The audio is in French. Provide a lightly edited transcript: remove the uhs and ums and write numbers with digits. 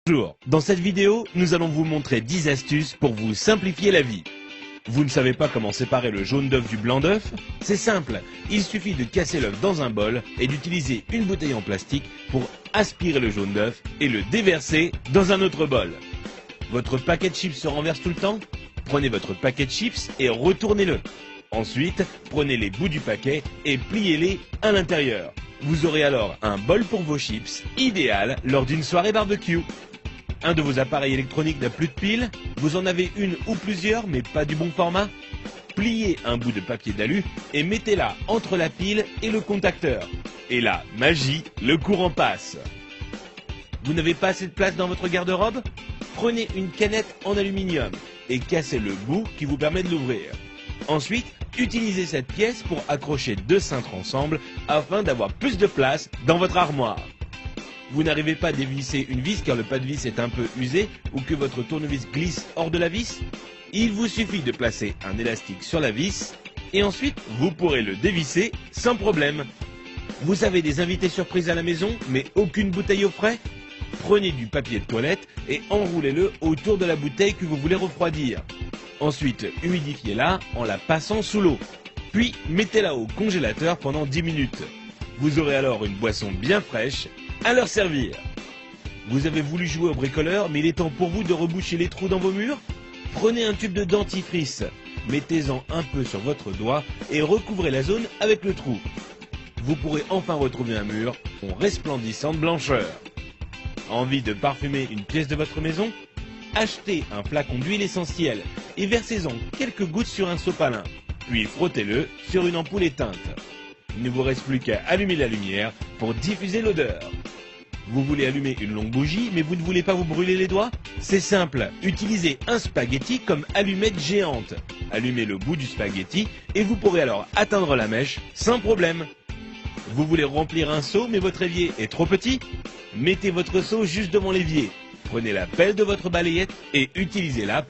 Bonjour, dans cette vidéo, nous allons vous montrer 10 astuces pour vous simplifier la vie. Vous ne savez pas comment séparer le jaune d'œuf du blanc d'œuf? C'est simple, il suffit de casser l'œuf dans un bol et d'utiliser une bouteille en plastique pour aspirer le jaune d'œuf et le déverser dans un autre bol. Votre paquet de chips se renverse tout le temps? Prenez votre paquet de chips et retournez-le. Ensuite, prenez les bouts du paquet et pliez-les à l'intérieur. Vous aurez alors un bol pour vos chips, idéal lors d'une soirée barbecue. Un de vos appareils électroniques n'a plus de pile? Vous en avez une ou plusieurs mais pas du bon format? Pliez un bout de papier d'alu et mettez-la entre la pile et le contacteur. Et là, magie, le courant passe. Vous n'avez pas assez de place dans votre garde-robe? Prenez une canette en aluminium et cassez le bout qui vous permet de l'ouvrir. Ensuite, utilisez cette pièce pour accrocher deux cintres ensemble afin d'avoir plus de place dans votre armoire. Vous n'arrivez pas à dévisser une vis car le pas de vis est un peu usé ou que votre tournevis glisse hors de la vis? Il vous suffit de placer un élastique sur la vis et ensuite vous pourrez le dévisser sans problème. Vous avez des invités surprises à la maison mais aucune bouteille au frais? Prenez du papier de toilette et enroulez-le autour de la bouteille que vous voulez refroidir. Ensuite, humidifiez-la en la passant sous l'eau. Puis, mettez-la au congélateur pendant 10 minutes. Vous aurez alors une boisson bien fraîche à leur servir. Vous avez voulu jouer au bricoleur, mais il est temps pour vous de reboucher les trous dans vos murs? Prenez un tube de dentifrice, mettez-en un peu sur votre doigt et recouvrez la zone avec le trou. Vous pourrez enfin retrouver un mur en resplendissante blancheur. Envie de parfumer une pièce de votre maison? Achetez un flacon d'huile essentielle et versez-en quelques gouttes sur un sopalin, puis frottez-le sur une ampoule éteinte. Il ne vous reste plus qu'à allumer la lumière pour diffuser l'odeur. Vous voulez allumer une longue bougie mais vous ne voulez pas vous brûler les doigts? C'est simple, utilisez un spaghetti comme allumette géante. Allumez le bout du spaghetti et vous pourrez alors atteindre la mèche sans problème. Vous voulez remplir un seau mais votre évier est trop petit? Mettez votre seau juste devant l'évier. Prenez la pelle de votre balayette et utilisez-la